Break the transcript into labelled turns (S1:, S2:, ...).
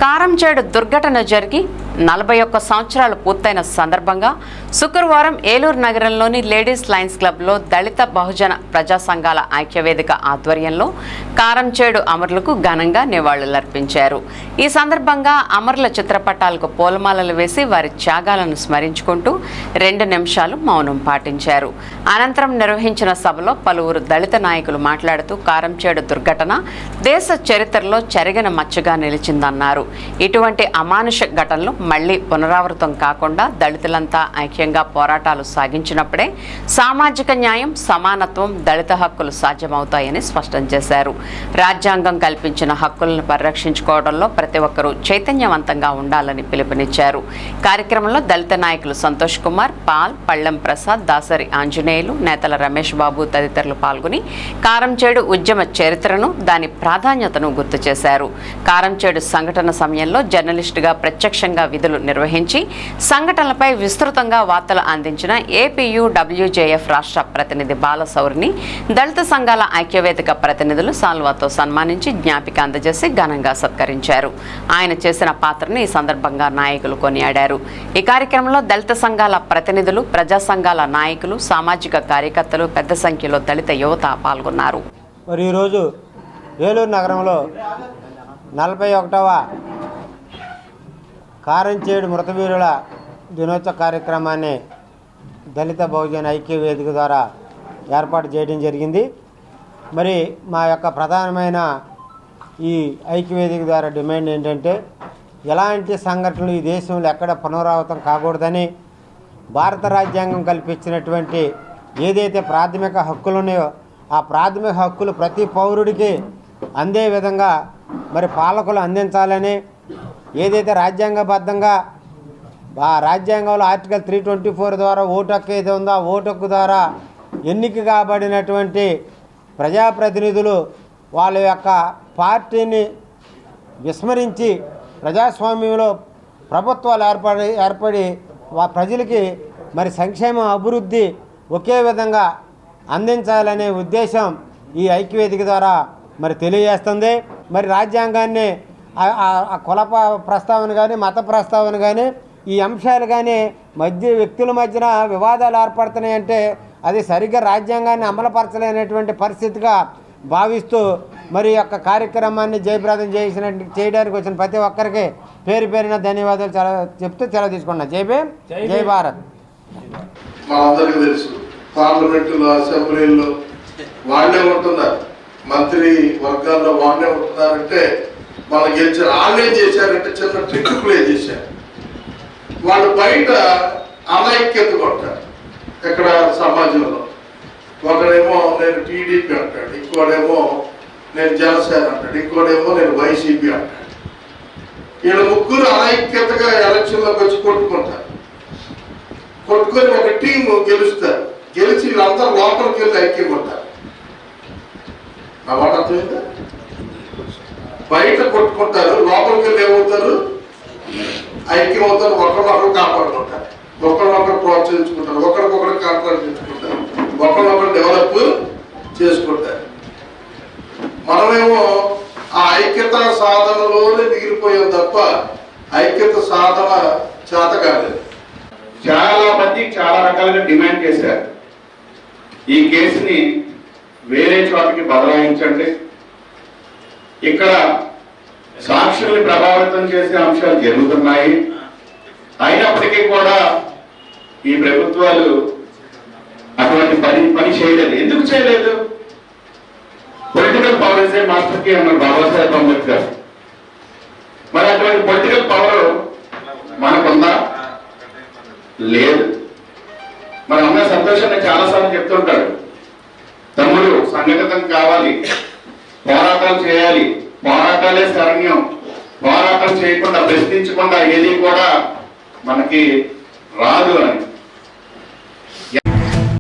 S1: కారంచేడు దుర్ఘటన జరిగి 41 సంవత్సరాలు పూర్తయిన సందర్భంగా శుక్రవారం ఏలూరు నగరంలోని లేడీస్ లయన్స్ క్లబ్లో దళిత బహుజన ప్రజా సంఘాల ఐక్యవేదిక ఆధ్వర్యంలో కారంచేడు అమరులకు ఘనంగా నివాళులర్పించారు. ఈ సందర్భంగా అమరుల చిత్రపటాలకు పూలమాలలు వేసి వారి త్యాగాలను స్మరించుకుంటూ 2 నిమిషాలు మౌనం పాటించారు. అనంతరం నిర్వహించిన సభలో పలువురు దళిత నాయకులు మాట్లాడుతూ కారంచేడు దుర్ఘటన దేశ చరిత్రలో చెరగిన మచ్చగా నిలిచిందన్నారు. ఇటువంటి అమానుష ఘటనలు మళ్లీ పునరావృతం కాకుండా దళితులంతా ఐక్యంగా పోరాటాలు సాగించినప్పుడే సామాజిక న్యాయం, సమానత్వం, దళిత హక్కులు సాధ్యమవుతాయని స్పష్టం చేశారు. రాజ్యాంగం కల్పించిన హక్కులను పరిరక్షించుకోవడంలో ప్రతి ఒక్కరూ చైతన్యవంతంగా ఉండాలని పిలుపునిచ్చారు. కార్యక్రమంలో దళిత నాయకులు సంతోష్ కుమార్, పాల్, పళ్ళెం ప్రసాద్, దాసరి ఆంజనేయులు, నేతల రమేష్ బాబు తదితరులు పాల్గొని కారంచేడు ఉద్యమ చరిత్రను, దాని ప్రాధాన్యతను గుర్తు చేశారు. కారంచేడు సంఘటన సమయంలో జర్నలిస్టుగా ప్రత్యక్షంగా విధులు నిర్వహించి సంఘటనలపై విస్తృతంగా వార్తలు అందించిన ఏపీయూడబ్ల్యూజేఎఫ్ రాష్ట్ర ప్రతినిధి బాలశౌరిని దళిత సంఘాల ఐక్యవేదిక ప్రతినిధులు సాల్వాతో సన్మానించి జ్ఞాపిక అందజేసి ఘనంగా సత్కరించారు. ఆయన చేసిన పాత్రను ఈ సందర్భంగా నాయకులు కొనియాడారు. ఈ కార్యక్రమంలో దళిత సంఘాల ప్రతినిధులు, ప్రజా సంఘాల నాయకులు, సామాజిక కార్యకర్తలు పెద్ద సంఖ్యలో దళిత యువత పాల్గొన్నారు.
S2: మరి ఈరోజు ఏలూరు నగరంలో 41వ కారంచేడు మృతవీరుల దినోత్సవ కార్యక్రమాన్ని దళిత బహుజన ఐక్య వేదిక ద్వారా ఏర్పాటు చేయడం జరిగింది. మరి మా యొక్క ప్రధానమైన ఈ ఐక్య వేదిక ద్వారా డిమాండ్ ఏంటంటే ఎలాంటి సంఘటనలు ఈ దేశంలో ఎక్కడ పునరావృతం కాకూడదని, భారత రాజ్యాంగం కల్పించినటువంటి ఏదైతే ప్రాథమిక హక్కులు ఉన్నాయో ఆ ప్రాథమిక హక్కులు ప్రతి పౌరుడికి అందే విధంగా మరి పాలకులు అందించాలని, ఏదైతే రాజ్యాంగబద్ధంగా ఆ రాజ్యాంగంలో ఆర్టికల్ 324 ద్వారా ఓటు హక్కు ఏదో ఉందో ఆ ఓటు హక్కు ద్వారా ఎన్నిక కాబడినటువంటి ప్రజాప్రతినిధులు వాళ్ళ యొక్క పార్టీని విస్మరించి ప్రజాస్వామ్యంలో ప్రభుత్వాలు ఏర్పడి ప్రజలకి మరి సంక్షేమ అభివృద్ధి ఒకే విధంగా అందించాలనే ఉద్దేశం ఈ ఐక్యవేదిక ద్వారా మరి తెలియజేస్తుంది. మరి రాజ్యాంగాన్ని కుల ప్రస్తావన కానీ, మత ప్రస్తావన కానీ, ఈ అంశాలు కానీ వ్యక్తుల మధ్యన వివాదాలు ఏర్పడుతున్నాయంటే అది సరిగ్గా రాజ్యాంగాన్ని అమలుపరచలేనటువంటి పరిస్థితిగా భావిస్తూ మరి యొక్క కార్యక్రమాన్ని జయప్రదం చేయడానికి వచ్చిన ప్రతి ఒక్కరికి పేరు పేరున ధన్యవాదాలు చెప్తూ సెలవు తీసుకున్నాను. జై భీమ్, జై భారత్.
S3: మనందరికీ తెలుసు, పార్లమెంటులో, అసెంబ్లీలో వాళ్ళే ఉంటున్నారు, మంత్రి వర్గాల్లో వాళ్ళే ఉంటున్నారంటే వాళ్ళు గెలిచారు. వాళ్ళే చేశారంటే చిన్న ట్రిక్ ప్లే చేశారు. వాళ్ళు బయట అనైక్యత కొట్టారు. ఇక్కడ సమాజంలో ఒకడేమో నేను టీడీపీ అంటాడు, ఇంకోడేమో నేను జనసేన అంటాడు, ఇంకోడేమో నేను వైసీపీ అంటాడు. వీళ్ళ ముగ్గురు అనైక్యతగా ఎలక్షన్లోకి వచ్చి కొట్టుకుంటారు. కొట్టుకొని ఒక టీం గెలుస్తారు. గెలిచి వీళ్ళందరూ లోపలికి వెళ్ళి ఐక్యం ఉంటారు. నా మాట అర్థమైందా? బయట కొట్టుకుంటారు, లోపలికి వెళ్ళి ఏమవుతారు? ఐక్యం అవుతారు, ఒకరినొకరు కాపాడుకుంటారు, ఒకరినొకరు ప్రోత్సహించుకుంటారు, ఒకరికొకరు కాపాడించుకుంటారు, ఒకరినొకరు డెవలప్ చేసుకుంటారు. మనమేమో ఆ ఐక్యత సాధనలోనే మిగిలిపోయాం తప్ప ఐక్యత సాధన చేత కాలేదు.
S4: చాలా మంది చాలా రకాలుగా డిమాండ్ చేశారు, ఈ కేసుని వేరే చోటకి బదలాయించండి, ఇక్కడ సాక్షుల్ని ప్రభావితం చేసే అంశాలు జరుగుతున్నాయి, అయినప్పటికీ కూడా ఈ ప్రభుత్వాలు అటువంటి పని చేయలేదు. ఎందుకు చేయలేదు? Political power is a master key అన్నారు బాబాసాహెబ్ అంబేద్కర్. మరి అటువంటి పొలిటికల్ పవర్ మనకుందా? లేదు. మన అన్న సంతోషంగా చాలాసార్లు చెప్తుంటాడు, తమ్ముడు సంఘటితం కావాలి, పోరాటాలు చేయాలి, పోరాటాలే శరణ్యం, పోరాటం చేయకుండా ప్రశ్నించకుండా ఏది కూడా మనకి రాదు అని.